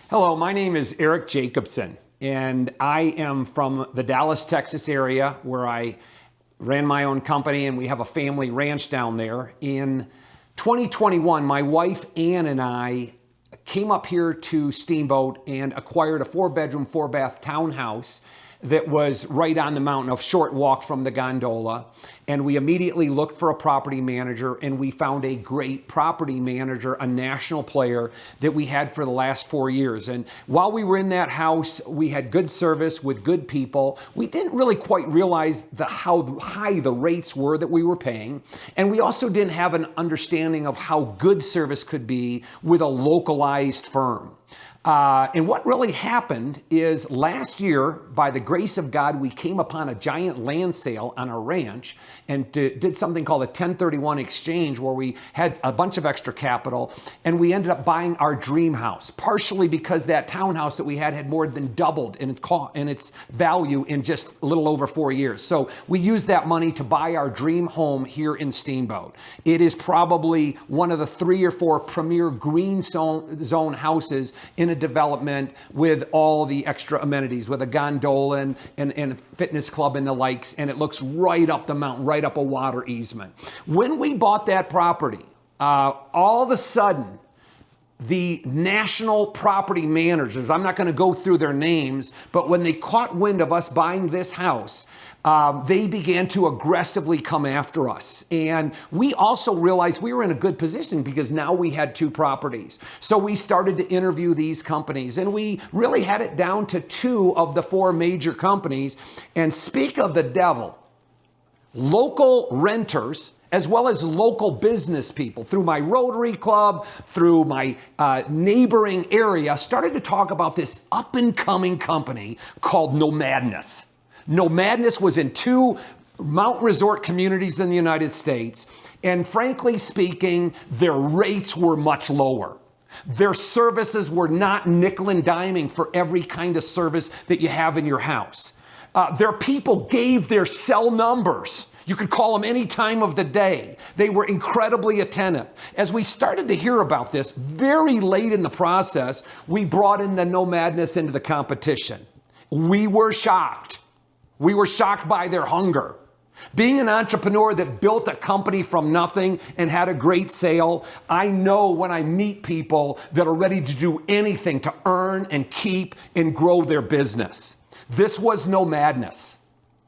Hello, my name is Eric Jacobson, and I am from the Dallas, Texas area where I ran my own company, and we have a family ranch down there. In 2021, my wife Ann and I came up here to Steamboat and acquired a 4-bedroom, 4-bath townhouse that was right on the mountain, a short walk from the gondola. And we immediately looked for a property manager, and we found a great property manager, a national player that we had for the last 4 years. And while we were in that house, we had good service with good people. We didn't really quite realize how high the rates were that we were paying. And we also didn't have an understanding of how good service could be with a localized firm. And what really happened is last year, by the grace of God, we came upon a giant land sale on our ranch and did something called a 1031 exchange, where we had a bunch of extra capital, and we ended up buying our dream house, partially because that townhouse that we had more than doubled in its value in just a little over 4 years. So we used that money to buy our dream home here in Steamboat. It is probably one of the 3 or 4 premier green zone houses in a development with all the extra amenities, with a gondola and a fitness club and the likes, and it looks right up the mountain, right up a water easement. When we bought that property, all of a sudden, the national property managers, I'm not going to go through their names, but when they caught wind of us buying this house, they began to aggressively come after us. And we also realized we were in a good position because now we had 2 properties. So we started to interview these companies, and we really had it down to 2 of the 4 major companies. And speak of the devil, local renters, as well as local business people, through my Rotary Club, through my neighboring area, started to talk about this up-and-coming company called Nomadness. Nomadness was in 2 mountain resort communities in the United States, and frankly speaking, their rates were much lower. Their services were not nickel and diming for every kind of service that you have in your house. Their people gave their cell numbers. You could call them any time of the day. They were incredibly attentive. As we started to hear about this, very late in the process, we brought in the Nomadness into the competition. We were shocked. We were shocked by their hunger. Being an entrepreneur that built a company from nothing and had a great sale, I know when I meet people that are ready to do anything to earn and keep and grow their business. This was Nomadness.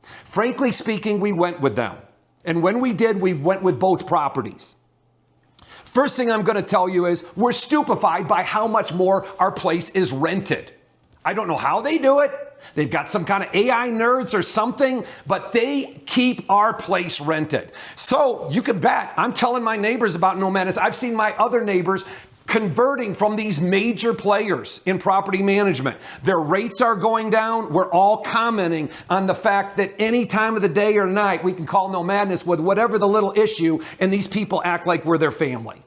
Frankly speaking, we went with them. And when we did, we went with both properties. First thing I'm going to tell you is we're stupefied by how much more our place is rented. I don't know how they do it. They've got some kind of AI nerds or something, but they keep our place rented. So you can bet I'm telling my neighbors about Nomadness. I've seen my other neighbors converting from these major players in property management. Their rates are going down. We're all commenting on the fact that any time of the day or night, we can call Nomadness with whatever the little issue, and these people act like we're their family.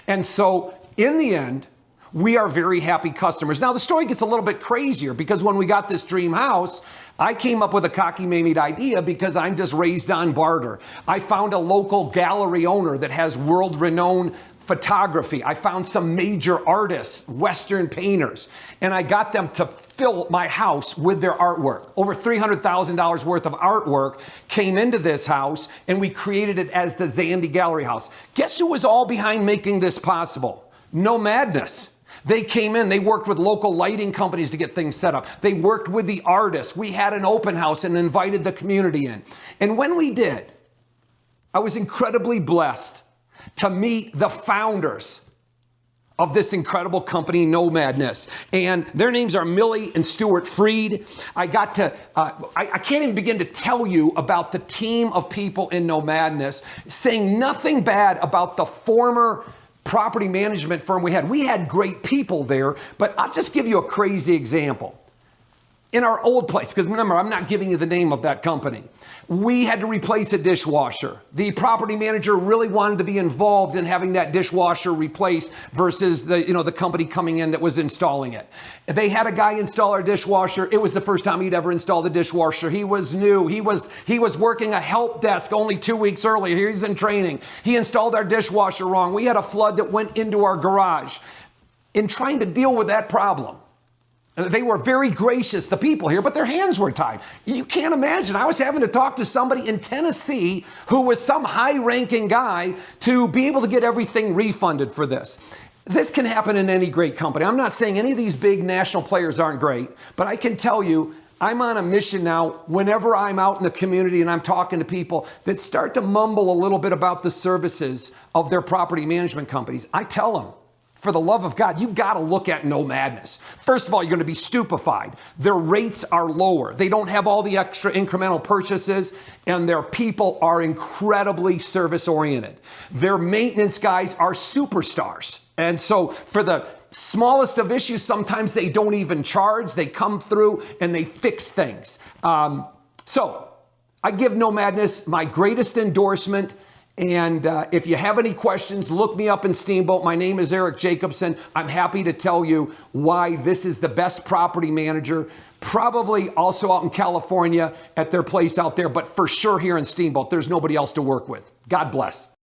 And so in the end, we are very happy customers. Now, the story gets a little bit crazier because when we got this dream house, I came up with a cocky-made idea because I'm just raised on barter. I found a local gallery owner that has world-renowned photography. I found some major artists, Western painters, and I got them to fill my house with their artwork. Over $300,000 worth of artwork came into this house, and we created it as the Zandy Gallery House. Guess who was all behind making this possible? Nomadness. They came in, they worked with local lighting companies to get things set up. They worked with the artists. We had an open house and invited the community in. And when we did, I was incredibly blessed to meet the founders of this incredible company, Nomadness. And their names are Millie and Stuart Freed. I can't even begin to tell you about the team of people in Nomadness, saying nothing bad about the former property management firm we had. We had great people there, but I'll just give you a crazy example. In our old place, because remember, I'm not giving you the name of that company, we had to replace a dishwasher. The property manager really wanted to be involved in having that dishwasher replaced versus the company coming in that was installing it. They had a guy install our dishwasher. It was the first time he'd ever installed a dishwasher. He was new. He was working a help desk only 2 weeks earlier. He's in training. He installed our dishwasher wrong. We had a flood that went into our garage. In trying to deal with that problem, They were very gracious, the people here, but their hands were tied. You can't imagine. I was having to talk to somebody in Tennessee who was some high-ranking guy to be able to get everything refunded for this. This can happen in any great company. I'm not saying any of these big national players aren't great, but I can tell you, I'm on a mission now whenever I'm out in the community and I'm talking to people that start to mumble a little bit about the services of their property management companies. I tell them, for the love of God, you got to look at Nomadness. First of all, you're going to be stupefied. Their rates are lower. They don't have all the extra incremental purchases, and their people are incredibly service-oriented. Their maintenance guys are superstars. And so for the smallest of issues, sometimes they don't even charge. They come through and they fix things. So I give Nomadness my greatest endorsement. And if you have any questions, look me up in Steamboat. My name is Eric Jacobson. I'm happy to tell you why this is the best property manager, probably also out in California at their place out there, but for sure here in Steamboat. There's nobody else to work with. God bless.